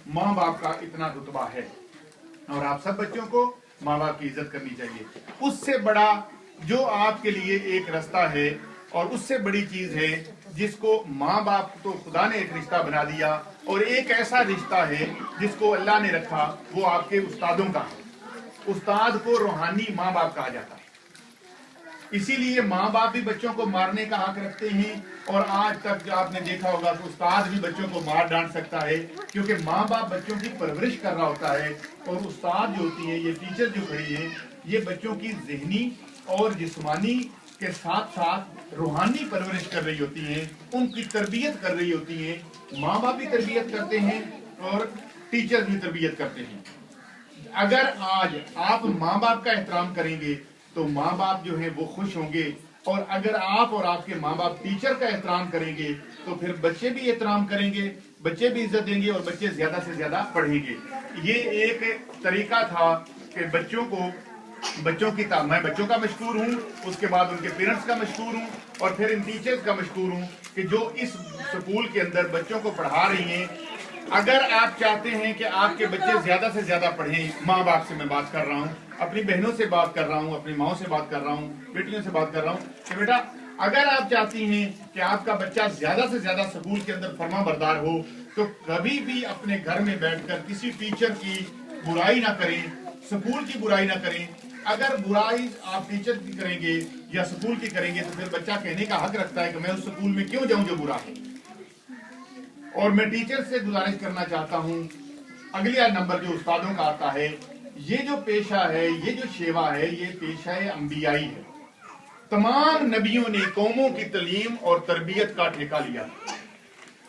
माँ बाप का इतना रुतबा है और आप सब बच्चों को माँ बाप की इज्जत करनी चाहिए। उससे बड़ा जो आपके लिए एक रास्ता है और उससे बड़ी चीज है जिसको माँ बाप तो खुदा ने एक रिश्ता बना दिया और एक ऐसा रिश्ता है जिसको अल्लाह ने रखा, वो आपके उस्तादों का है। उस्ताद को रूहानी माँ बाप कहा जाता है। इसीलिए माँ बाप भी बच्चों को मारने का हक रखते हैं और आज तक जो आपने देखा होगा कि उस्ताद भी बच्चों को मार डांट सकता है, क्योंकि माँ बाप बच्चों की परवरिश कर रहा होता है और उस्ताद जो होती है, ये टीचर जो खड़ी है, ये बच्चों की ज़हनी और जिस्मानी के साथ साथ रूहानी परवरिश कर रही होती हैं, उनकी तरबियत कर रही होती हैं। माँ बाप भी तरबियत करते हैं और टीचर भी तरबियत करते हैं। अगर आज आप माँ बाप का एहतराम करेंगे तो माँ बाप जो है वो खुश होंगे, और अगर आप और आपके माँ बाप टीचर का एहतराम करेंगे तो फिर बच्चे भी एहतराम करेंगे, बच्चे भी इज्जत देंगे और बच्चे ज्यादा से ज्यादा पढ़ेंगे। ये एक तरीका था कि मैं बच्चों का मशकूर हूँ, उसके बाद उनके पेरेंट्स का मशकूर हूँ और फिर इन टीचर्स का मशकूर हूँ कि जो इस स्कूल के अंदर बच्चों को पढ़ा रही हैं। अगर आप चाहते हैं कि आपके बच्चे ज्यादा से ज्यादा पढ़ें, माँ बाप से मैं बात कर रहा हूँ, अपनी बहनों से बात कर रहा हूँ, अपनी माओ से बात कर रहा हूँ, बेटियों से बात कर रहा हूँ कि बेटा अगर आप चाहती हैं कि आपका बच्चा ज्यादा से ज्यादा स्कूल के अंदर फर्मा बरदार हो तो कभी भी अपने घर में बैठकर किसी टीचर की बुराई ना करें, स्कूल की बुराई ना करें। अगर बुराई आप टीचर की करेंगे या स्कूल की करेंगे तो फिर बच्चा कहने का हक रखता है कि मैं उस स्कूल में क्यों जाऊं जो बुरा है। और मैं टीचर से गुजारिश करना चाहता हूं, अगला नंबर जो उस्तादों का आता है, ये जो पेशा है, ये जो सेवा है, ये पेशा अंबियाई है। तमाम नबियों ने कौमों की तालीम और तरबियत का ठेका लिया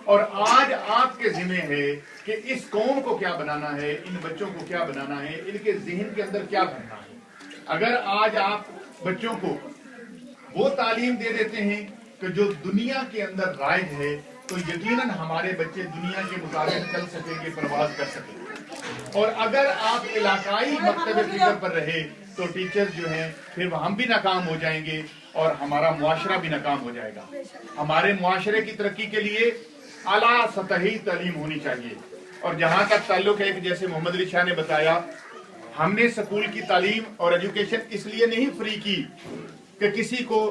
और आज आपके जिम्मे है कि इस कौम को क्या बनाना है, इन बच्चों को क्या बनाना है, इनके ज़हन के अंदर क्या भरना है। अगर आज आप बच्चों को वो तालीम दे देते हैं कि जो दुनिया के अंदर राइज है तो यकीनन हमारे बच्चे दुनिया के मुताबिक चल सकेंगे, परवाज कर सकेंगे। और अगर आप इलाकाई मकतब फिक्र पर रहे तो टीचर्स जो हैं फिर हम भी नाकाम हो जाएंगे और हमारा मुआशरा भी नाकाम हो जाएगा। हमारे मुआशरे की तरक्की के लिए आला सतही तालीम होनी चाहिए। और जहाँ तक ताल्लुक है कि जैसे मोहम्मद अली शाह ने बताया, हमने स्कूल की तालीम और एजुकेशन इसलिए नहीं फ्री की कि किसी को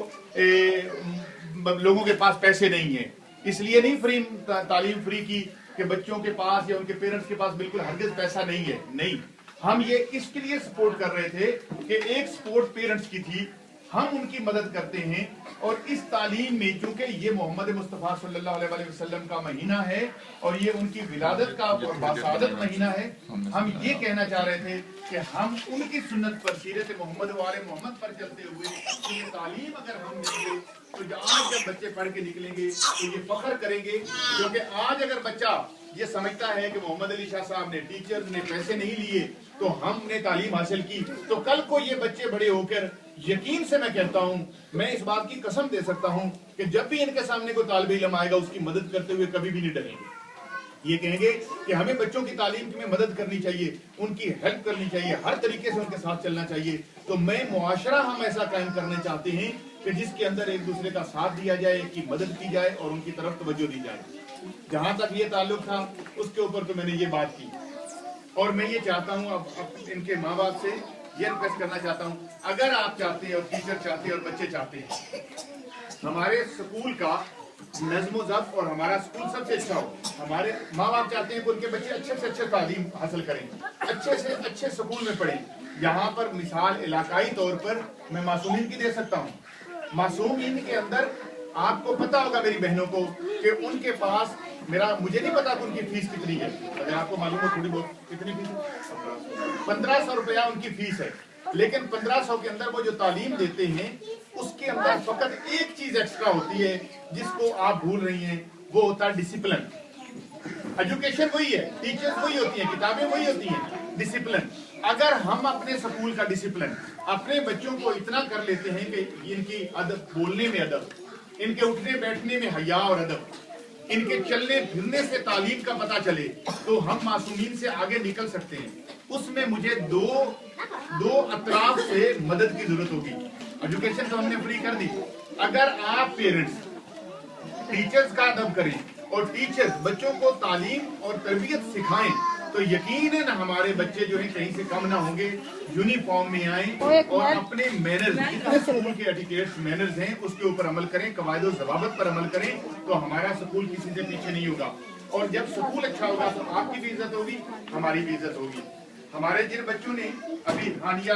लोगों के पास पैसे नहीं है, इसलिए नहीं तालीम फ्री की कि बच्चों के पास या उनके पेरेंट्स के पास बिल्कुल हरगिज पैसा नहीं है। नहीं, हम ये इसके लिए सपोर्ट कर रहे थे कि एक सपोर्ट पेरेंट्स की थी, हम उनकी मदद करते हैं। और इस तालीम में चूंकि ये मोहम्मद मुस्तफ़ा सल्लल्लाहु अलैहि वसल्लम का महीना है और ये उनकी विलादत का बासादत महीना है, हम ये कहना चाह रहे थे कि हम उनकी सुन्नत पर, सीरत मोहम्मद वाले मोहम्मद पर चलते हुए ये तालीम अगर हम देंगे तो आज जब बच्चे पढ़ के निकलेंगे तो ये फख्र करेंगे। क्योंकि आज अगर बच्चा ये समझता है कि मोहम्मद अली शाह साहब ने, टीचर्स ने पैसे नहीं लिए तो हमने तालीम हासिल की, तो कल को ये बच्चे बड़े होकर, यकीन से मैं कहता हूँ, मैं इस बात की कसम दे सकता हूँ कि जब भी इनके सामने कोई तालिब इल्म आएगा उसकी मदद करते हुए कभी भी नहीं डरेंगे। ये कहेंगे कि हमें बच्चों की तालीम में मदद करनी चाहिए, उनकी हेल्प करनी चाहिए, हर तरीके से उनके साथ चलना चाहिए। तो मैं मुआशरा हम ऐसा कायम करना चाहते हैं कि जिसके अंदर एक दूसरे का साथ दिया जाए, एक की मदद की जाए और उनकी तरफ तवज्जो दी जाए। जहां तक ये ताल्लुक था उसके ऊपर तो मैंने ये बात की और मैं ये चाहता हूँ अब इनके माँ बाप से ये रिक्वेस्ट करना चाहता हूँ, अगर आप चाहते हैं और टीचर चाहते हैं और बच्चे चाहते हैं हमारे स्कूल का नज़्म ज़ब्त और हमारा स्कूल सबसे अच्छा हो, हमारे माँ बाप चाहते हैं कि उनके बच्चे अच्छे से अच्छे तालीम हासिल करें, अच्छे से अच्छे स्कूल में पढ़ें। यहाँ पर मिसाल इलाकाई तौर पर मैं मासूमीन की दे सकता हूँ। मासूमीन के अंदर आपको पता होगा मेरी बहनों को कि उनके पास मुझे नहीं पता कि उनकी फीस कितनी है, अगर आपको मालूम हो थोड़ी बहुत कितनी फीस है, 1500 रुपया उनकी फीस है। लेकिन 1500 के अंदर वो जो तालीम देते हैं उसके अंदर फकत एक चीज एक्स्ट्रा होती है जिसको आप भूल रही हैं, वो होता है डिसिप्लिन। एजुकेशन वही है, टीचर्स वही होती हैं, किताबें वही होती हैं, डिसिप्लिन। अगर हम अपने स्कूल का डिसिप्लिन अपने बच्चों को इतना कर लेते हैं कि इनकी अदब, बोलने में अदब, इनके उठने बैठने में हया और अदब, इनके चलने फिरने से तालीम का पता चले, तो हम मासूमीन से आगे निकल सकते हैं। उसमें मुझे दो अतराफ से मदद की जरूरत होगी। एजुकेशन तो हमने फ्री कर दी, अगर आप पेरेंट्स टीचर्स का अदब करें اور टीचर्स बच्चों को तालीम और तरबियत सिखाएं तो यकीनन हमारे बच्चे जो हैं कहीं से कम ना होंगे, यूनिफॉर्म में आएं और अपने मैनर्स, जितने स्कूल के एटिकेट्स मैनर्स हैं उसके ऊपर अमल करें, कवायद और ज़वाबित पर अमल करें, तो हमारा स्कूल किसी से पीछे नहीं होगा। और जब स्कूल अच्छा होगा तो आपकी भी इज्जत होगी, हमारी भी इज्जत होगी। हमारे जिन बच्चों ने अभी हानिया,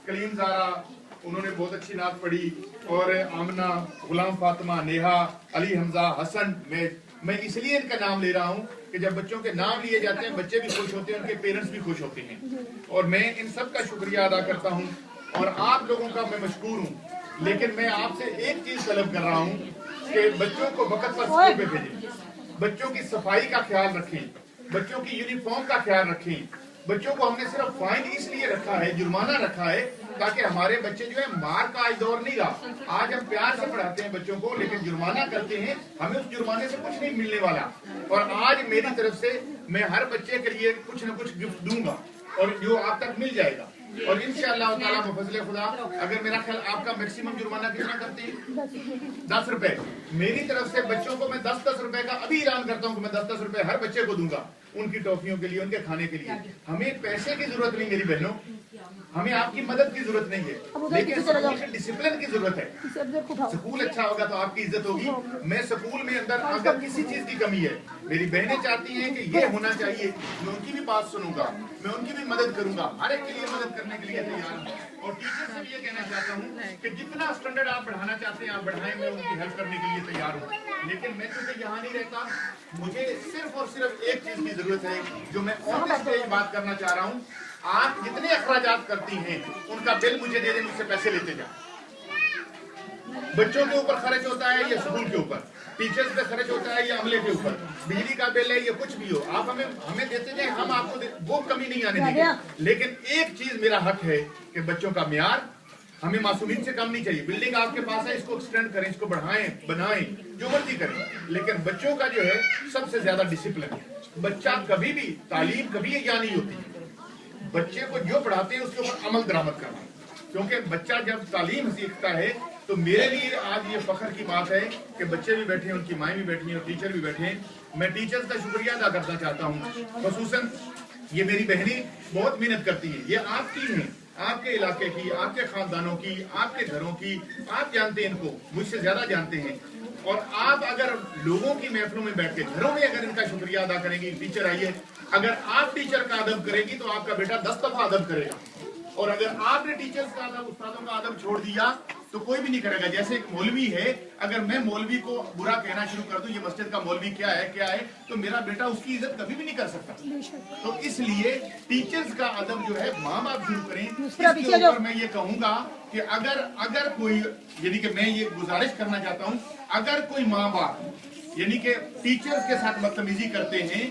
कलीम ज़ारा, उन्होंने बहुत अच्छी नात पढ़ी, और आमना, गुलाम फातिमा, नेहा, अली हमजा, हसन, मैं इसलिए इनका नाम ले रहा हूँ कि जब बच्चों के नाम लिए जाते हैं बच्चे भी खुश होते हैं, उनके पेरेंट्स भी खुश होते हैं। और मैं इन सब का शुक्रिया अदा करता हूँ और आप लोगों का मैं मशकूर हूँ। लेकिन मैं आपसे एक चीज तलब कर रहा हूँ कि बच्चों को वक्त पर स्कूल पे भेजें, बच्चों की सफाई का ख्याल रखें, बच्चों की यूनिफॉर्म का ख्याल रखें। बच्चों को हमने सिर्फ फाइन इसलिए रखा है, जुर्माना रखा है, ताकि हमारे बच्चे जो है, मार का आज दौर नहीं रहा। आज हम प्यार से पढ़ाते हैं बच्चों को, लेकिन जुर्माना करते हैं, हमें उस जुर्माने से कुछ नहीं मिलने वाला। और आज मेरी तरफ से मैं हर बच्चे के लिए कुछ न कुछ गिफ्ट दूंगा और जो आप तक मिल जाएगा। और इंशाअल्लाह ताला बफज़ल खुदा, अगर मेरा ख्याल आपका मैक्सिमम जुर्माना कितना करते हैं? 10 रुपए। मेरी तरफ से बच्चों को मैं 10-10 रुपए का अभी ऐलान करता हूँ कि मैं 10-10 रुपए हर बच्चे को दूंगा, उनकी टॉफियों के लिए, उनके खाने के लिए। हमें पैसे की जरूरत नहीं मेरी बहनों, हमें आपकी मदद की जरूरत नहीं है, लेकिन स्कूल के डिसिप्लिन की जरूरत है। स्कूल अच्छा होगा तो आपकी इज्जत होगी। मैं स्कूल में अंदर अगर किसी चीज की कमी है, मेरी बहनें चाहती हैं कि ये होना चाहिए, मैं उनकी भी बात सुनूंगा, मैं उनकी भी मदद करूंगा, हर एक के लिए मदद करने के लिए तैयार हूँ। और टीचर से भी ये कहना चाहता हूँ कि जितना स्टैंडर्ड आप बढ़ाना चाहते हैं आप बढ़ाएं, मैं उनकी हेल्प करने के लिए तैयार हूँ। लेकिन मैं तो यहाँ नहीं रहता, मुझे सिर्फ और सिर्फ एक चीज की जरूरत है जो मैं ऑन स्टेज बात करना चाह रहा हूँ। आप जितने अखराजात करती हैं उनका बिल मुझे दे दें, मुझसे पैसे लेते जाओ। बच्चों के ऊपर खर्च होता है या स्कूल के ऊपर, टीचर्स पे खर्च होता है या अमले के ऊपर, बिजली का बिल है या कुछ भी हो, आप हमें देते जाए, हम आपको वो कमी नहीं आने देंगे। लेकिन एक चीज मेरा हक है कि बच्चों का म्यार हमें मासूमियत से कम नहीं चाहिए। बिल्डिंग आपके पास है, इसको एक्सटेंड करें, इसको बढ़ाएं, बनाएं, जो मर्जी करें, लेकिन बच्चों का जो है सबसे ज्यादा डिसिप्लिन। बच्चा कभी भी, तालीम कभी यह नहीं होती, बच्चे को जो पढ़ाते हैं उसके ऊपर अमल दरामद करना। क्योंकि बच्चा जब तालीम सीखता है तो मेरे लिए आज ये फख्र की बात है कि बच्चे भी बैठे हैं, उनकी माएँ भी बैठी हैं और टीचर भी बैठे हैं। मैं टीचर्स का शुक्रिया अदा करना चाहता हूँ। खुसूसन ये मेरी बहनें बहुत मेहनत करती हैं, ये आपकी हैं, आपके इलाके की, आपके खानदानों की, आपके घरों की, आप जानते हैं इनको, मुझसे ज्यादा जानते हैं। और आप अगर लोगों की महफिलों में बैठ के घरों में अगर इनका शुक्रिया अदा करेंगे, टीचर आइए, अगर आप टीचर का अदब करेगी तो आपका बेटा 10 दफा अदब करेगा। और अगर आपने टीचर्स का अदब, उस्तादों का अदब छोड़ दिया तो कोई भी नहीं करेगा। जैसे एक मौलवी है, अगर मैं मौलवी को बुरा कहना शुरू कर दूं, ये मस्जिद का मौलवी क्या है, तो मेरा बेटा उसकी इज्जत कभी भी नहीं कर सकता। तो इसलिए टीचर्स का अदब जो है माँ बाप शुरू करें। इसके ऊपर मैं ये कहूंगा कि अगर कोई, यानी कि मैं ये गुजारिश करना चाहता हूँ, अगर कोई माँ बाप यानी कि टीचर्स के साथ बदतमीजी करते हैं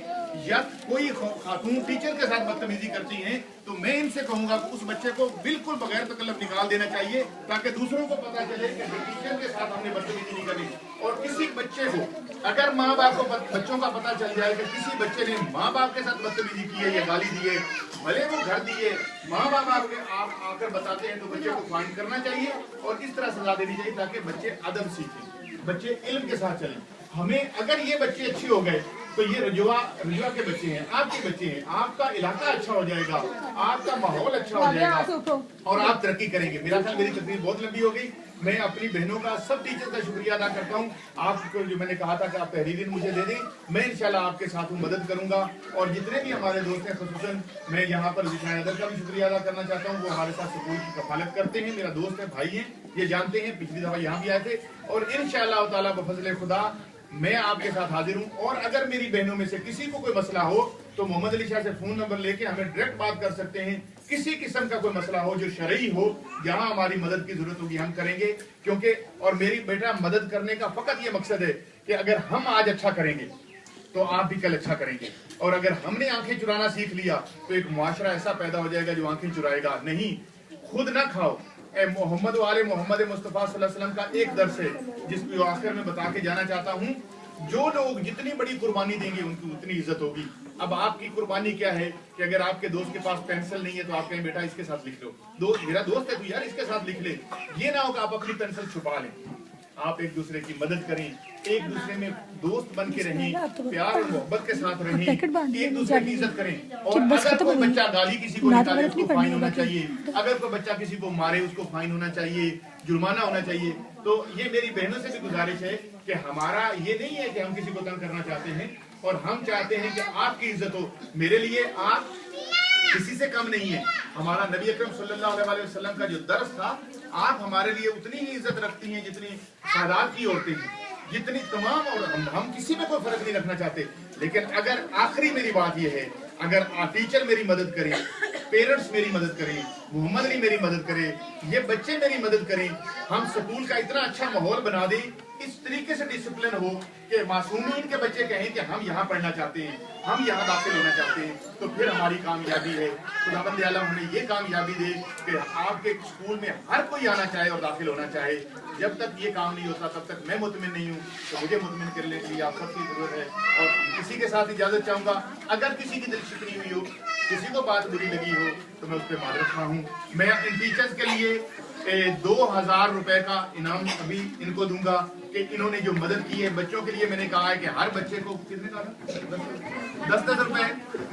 या कोई खातून टीचर के साथ बदतमीजी करती हैं, तो मैं इनसे कहूंगा कि उस बच्चे को बिल्कुल बगैर तकल्लुफ निकाल देना चाहिए, ताकि दूसरों को पता चले कि टीचर के साथ हमने बदतमीजी नहीं करनी। और किसी बच्चे को अगर माँ बाप को, बच्चों का पता चल जाए कि किसी बच्चे ने माँ बाप के साथ बदतमीजी की है या गाली दी है, भले वो घर दिए, माँ बाप आप आकर बताते हैं, तो बच्चे को फाइन करना चाहिए और इस तरह सजा देनी चाहिए ताकि बच्चे अदब सीखें, बच्चे इल्म के साथ चलें। हमें अगर ये बच्चे अच्छे हो गए तो ये रजुआ के बच्चे हैं, आपके बच्चे हैं, आपका इलाका अच्छा हो जाएगा, आपका माहौल अच्छा हो जाएगा और आप तरक्की करेंगे। मेरा ख्याल मेरी तकरीर बहुत लंबी हो गई। मैं अपनी बहनों का, सब टीचर का शुक्रिया अदा करता हूँ। आपको जो मैंने कहा था कि आप तहरीर मुझे दे दें, मैं इंशाल्लाह आपके साथ मदद करूंगा। और जितने भी हमारे दोस्त हैं, खुसूसन मैं यहाँ पर विशाल अदर का भी शुक्रिया अदा करना चाहता हूँ, वो हमारे साथ स्कूल की कफालत करते हैं, मेरा दोस्त है, भाई हैं, ये जानते हैं, पिछली दफा यहाँ भी आए थे। और इंशाअल्लाह ताला बफज़ल खुदा मैं आपके साथ हाजिर हूं। और अगर मेरी बहनों में से किसी को कोई मसला हो तो मोहम्मद अली शाह से फोन नंबर लेके हमें डायरेक्ट बात कर सकते हैं। किसी किस्म का कोई मसला हो जो शरई हो, जहां हमारी मदद की जरूरत होगी हम करेंगे। क्योंकि और मेरी बेटा मदद करने का फकत ये मकसद है कि अगर हम आज अच्छा करेंगे तो आप भी कल अच्छा करेंगे। और अगर हमने आंखें चुराना सीख लिया तो एक मुआशरा ऐसा पैदा हो जाएगा जो आंखें चुराएगा नहीं। खुद ना खाओ। मोहम्मद वाले मोहम्मद मुस्तफ़ा सल्लल्लाहु अलैहि वसल्लम का एक दर्स है जिसको आखिर में बता के जाना चाहता हूँ। जो लोग जितनी बड़ी कुर्बानी देंगे उनकी उतनी इज्जत होगी। अब आपकी कुर्बानी क्या है कि अगर आपके दोस्त के पास पेंसिल नहीं है तो आप कहें बेटा इसके साथ लिख लो, मेरा दोस्त है तो यार इसके साथ लिख ले। ये ना हो कि आप अपनी पेंसिल छुपा लें। आप एक दूसरे की मदद करें, एक दूसरे में दोस्त बन के रहें, प्यार और मोहब्बत के साथ रहें, एक दूसरे की इज्जत करें। और अगर कोई बच्चा गाली किसी को निकाले उसको फाइन होना चाहिए, अगर कोई बच्चा किसी को मारे उसको फाइन होना चाहिए, जुर्माना होना चाहिए। तो ये मेरी बहनों से भी गुजारिश है कि हमारा ये नहीं है कि हम किसी को तंग करना चाहते हैं, और हम चाहते हैं कि आपकी इज्जत हो। मेरे लिए आप किसी से कम नहीं है। हमारा नबी अकरम सल्लल्लाहु अलैहि वसल्लम का जो दर्स था, आप हमारे लिए उतनी ही इज्जत रखती हैं जितनी सादात की औरतें हैं, जितनी तमाम। और हम किसी में कोई फर्क नहीं रखना चाहते। लेकिन अगर आखिरी मेरी बात यह है, अगर टीचर मेरी मदद करें, पेरेंट्स मेरी मदद करें, मोहम्मद अली मेरी मदद करे, ये बच्चे मेरी मदद करें, हम स्कूल का इतना अच्छा माहौल बना दें, इस तरीके से डिसिप्लिन हो कि मासूमीन के बच्चे कहें कि हम यहाँ पढ़ना चाहते हैं, हम यहाँ दाखिल होना चाहते हैं, तो फिर हमारी कामयाबी है। खुदाबंद आलम हमें ये कामयाबी दे कि आपके स्कूल में हर कोई आना चाहे और दाखिल होना चाहे। जब तक ये काम नहीं होता तब तक मैं मुतमिन नहीं हूँ। तो मुझे मुतमिन करने के लिए आप सबकी जरूरत है। और किसी के साथ इजाजत चाहूँगा, अगर किसी की दिल शिकनी हुई हो, किसी को बात बुरी लगी हो, तो मैं उस पर मादरत रहा हूँ। मैं इन टीचर्स के लिए 2000 रुपए का इनाम अभी इनको दूंगा कि इन्होंने जो मदद की है बच्चों के लिए। मैंने कहा है कि हर बच्चे को कितने का 10-10 रुपए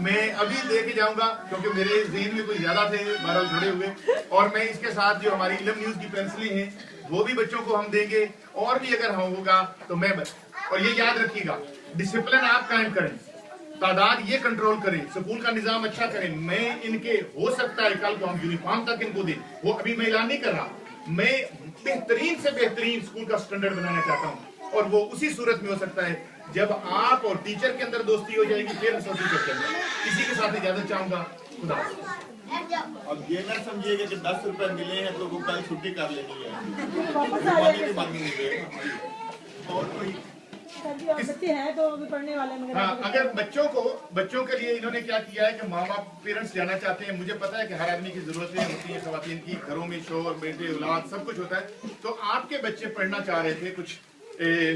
मैं अभी दे के जाऊंगा, क्योंकि मेरे ज़हन में कुछ ज्यादा थे 12 जुड़े हुए। और मैं इसके साथ जो हमारी इल्म न्यूज की पेंसिलें हैं वो भी बच्चों को हम देंगे, और भी अगर होगा तो मैं। और ये याद रखिएगा, डिसिप्लिन आप कायम करें, तादाद ये कंट्रोल करें, स्कूल का निजाम अच्छा करें। मैं इनके हो सकता है कल को हम यूनिफॉर्म तक इनको दें, वो अभी मैं ऐलान नहीं कर रहा। मैं बेहतरीन से बेहतरीन स्कूल का स्टैंडर्ड बनाना चाहता हूँ, और वो उसी सूरत में हो सकता है जब आप और टीचर के अंदर दोस्ती हो जाएगी, फिर टीचर के अंदर। इसी के साथ इजाजत चाहूंगा। खुदा। अब ये ना समझिएगा कि 10 रुपए मिले हैं तो वो कल छुट्टी कर लेनी है, और कोई बच्चे हैं तो भी पढ़ने वाले मगर हाँ, अगर बच्चों के लिए इन्होंने क्या किया है कि माँ बाप पेरेंट्स जाना चाहते हैं। मुझे पता है कि हर आदमी की जरूरतें होती हैं, खवातीन की, घरों में शोर, बेटे, औलाद सब कुछ होता है। तो आपके बच्चे पढ़ना चाह रहे थे, कुछ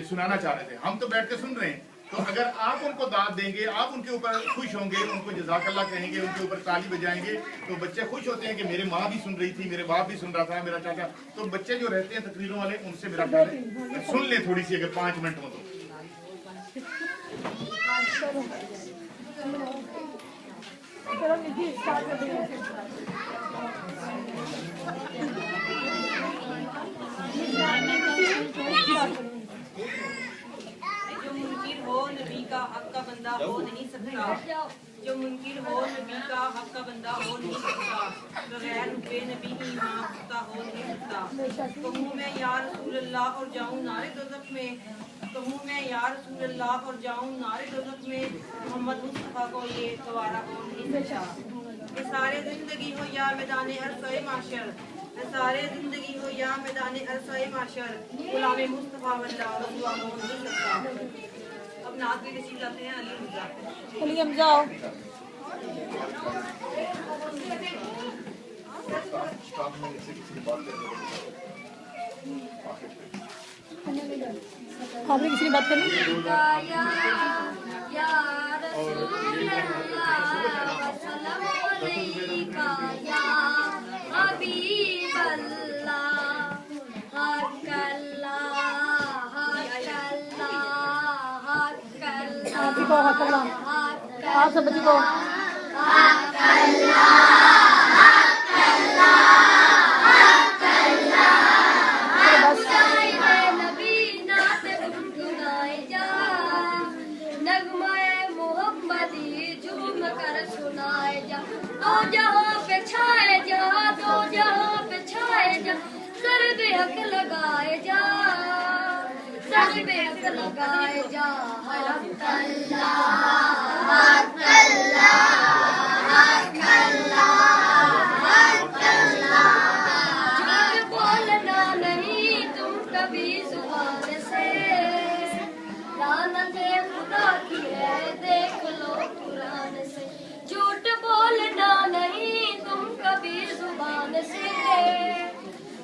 सुनाना चाह रहे थे, हम तो बैठ के सुन रहे हैं। तो अगर आप उनको दाद देंगे, आप उनके ऊपर खुश होंगे, उनको जज़ाकल्लाह कहेंगे, उनके ऊपर ताली बजाएंगे, तो बच्चे खुश होते हैं कि मेरे माँ भी सुन रही थी, मेरे बाप भी सुन रहा था, मेरा चाचा। तो बच्चे जो रहते हैं तकरीरों वाले, उनसे मेरा ख्याल है सुन ले थोड़ी सी, अगर 5 मिनट हो तो। चलो निधि स्टार्ट कर देंगे। जो मुनकिर हो नबी का हक का बंदा हो नहीं सकता, जो मुनकिर हो नबी का हक का बंदा हो नहीं सकता, बगैर रुपए नबी ईमान रखता हो नहीं सकता। कहूँ मैं या रसूल अल्लाह और जाऊँ नारे दोज़ख में, कहूँ मैं या रसूल अल्लाह और जाऊँ नारे दोज़ख में, मोहम्मद मुस्तफ़ा को ये गवारा हो नहीं सकता। ये सारे जिंदगी हो या मैदान अरसा माशर, सारे जिंदगी हो या मैदान अरसा माशर, गुलाम मुस्तफ़ा वल्लाह रसूल हो नहीं सकता। अब नात भी नसीब जाते हैं अली हमजा। चलिए हम जाओ। आपने किसी ने बात करनी? आप सब बच्ची को हक लगाए जा, सर पे हक लगाए जा। हक अल्लाह, हक अल्लाह, हक अल्लाह, हक अल्लाह। झूठ बोलना नहीं तुम कभी जुबान से, लानत खुदा की है देख लो कुरान से। झूठ बोलना नहीं तुम कभी जुबान से,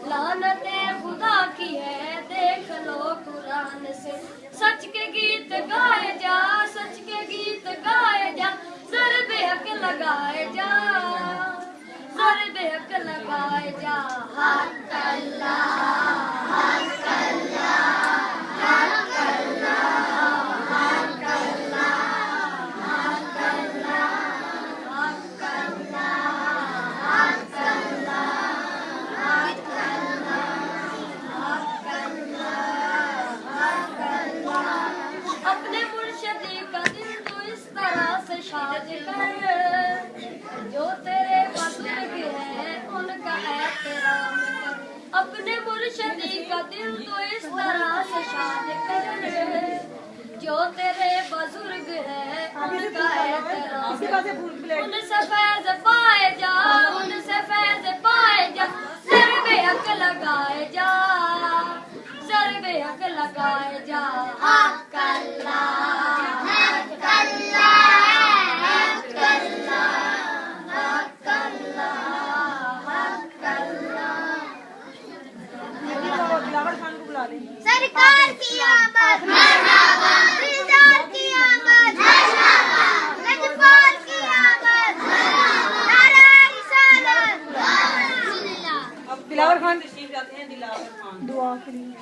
लानत खुदा की है देख लो कुरान से। सच के गीत गाए जा, सच के गीत गाए जा, सर बेहक लगाए जा, सर बेहक लगाए जा। हक अल्लाह, हक अल्लाह, हक अल्लाह। कर, जो तेरे बुजुर्ग है उनका एहतराम कर, अपने मुर्शिदी का दिल तो इस तरह से शाद कर, जो तेरे बुजुर्ग है उनका एहतराम कर, उनसे फैज़ पाए जा, उनसे फैज़ पाए जा, ज़रबे हक लगाए जा, ज़रबे हक लगाए जा। हक अल्लाह, हक अल्लाह, हक अल्लाह, हक अल्लाह, हक अल्लाह। सरकार की आमद मरहबा, दिलदार की आमद मरहबा, लजपाल की आमद मरहबा, नारा रिसालत बिस्मिल्लाह। अब दिलावर खान तशरीफ लाते हैं। दिलावर खान दुआ के लिए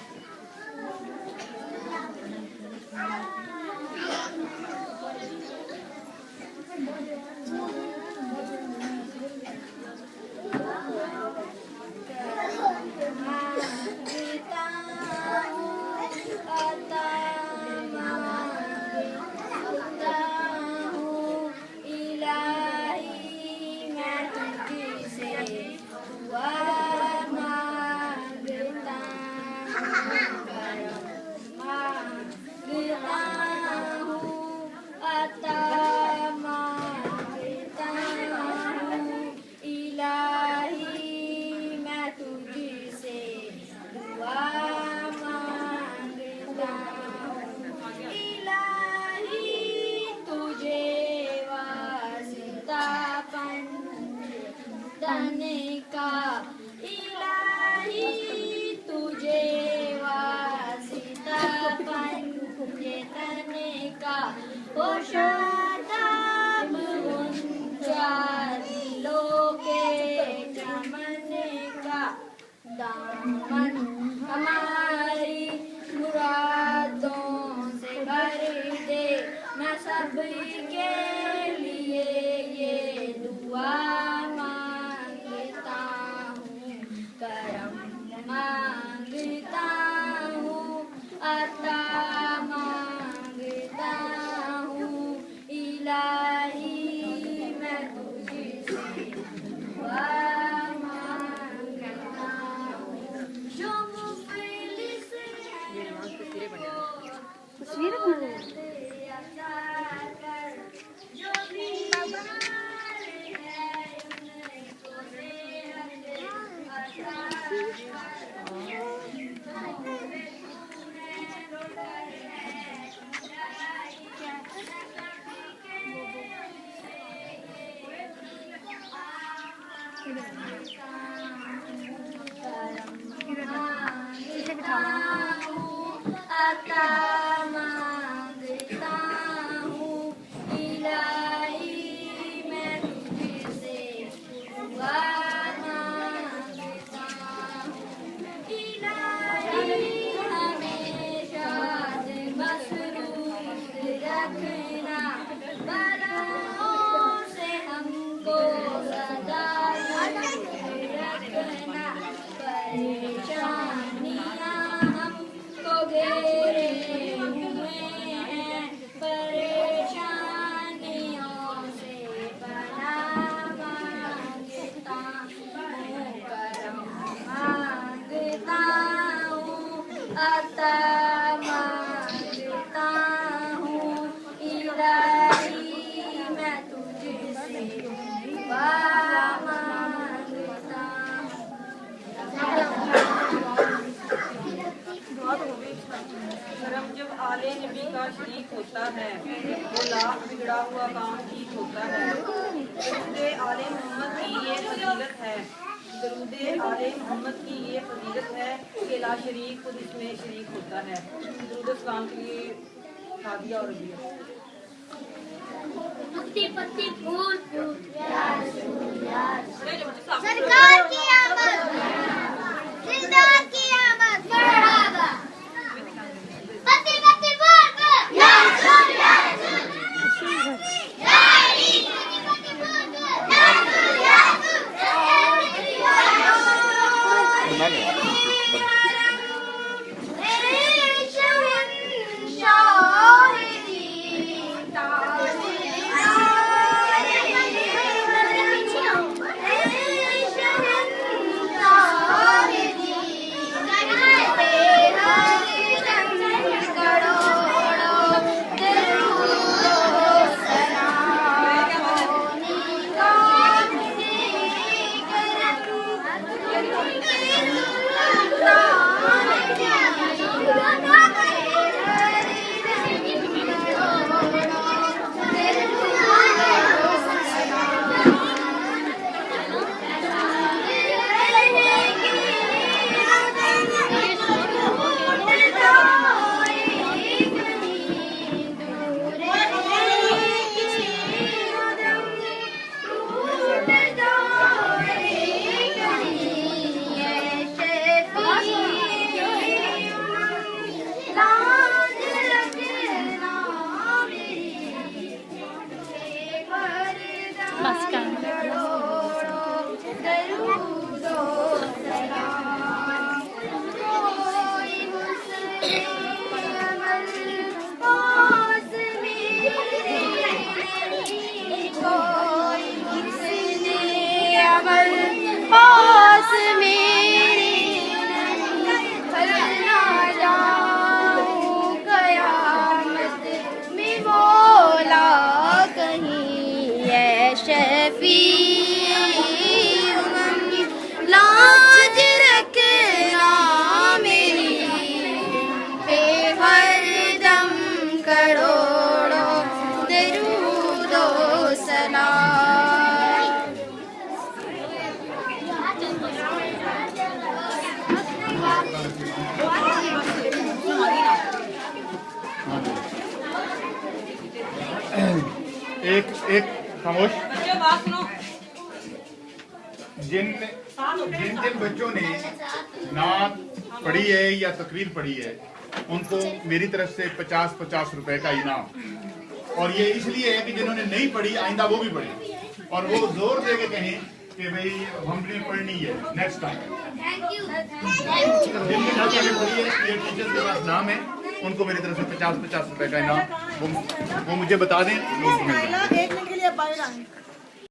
दामन हमारी मुरादों से भर दे, मैं सबके लिए ये दुआ मांगता हूँ, करम मांगता हूँ, अता मांगता हूँ, इलाही मैं तुझसे दुआ तस्वीर जब आले नबी का शरीक होता है, वो लाख बिगड़ा हुआ काम ठीक होता है। दरूदे आले मोहम्मद की ये फजीलत है, दरूदे आले मोहम्मद की ये फजीलत है कि ला शरीक खुद इसमें शरीक होता है। दरूद सलाम के लिए सादिया और रबिया। पत्ती पत्ती फूल फूल सरकार की आमद, दिलदार की आमद मरहबा, पत्ती पत्ती फूल फूल या रसूल या रसूल या अली, पत्ती पत्ती फूल फूल या रसूल या रसूल। अमल पास मेरे हर ना जाऊं कयामत में मौला कहीं ये शफी लाज रखना मेरी पे हर दम करोड़ों दरूदो सलाम। एक खामोश। बच्चों बात सुनो। जिन बच्चों ने नात पढ़ी है या तकरीर पढ़ी है उनको मेरी तरफ से 50-50 रुपए का इनाम। और ये इसलिए है कि जिन्होंने नहीं पढ़ी आइंदा वो भी पढ़े और वो जोर दे के कहें कि भाई हमने पढ़नी है नेक्स्ट टाइम। जिनके बच्चों ने पढ़ी है ये टीचर के पास नाम है उनको मेरी तरफ से 50-50 रुपए का इनाम वो मुझे बता दें। एक दिन के लिए बाहर आए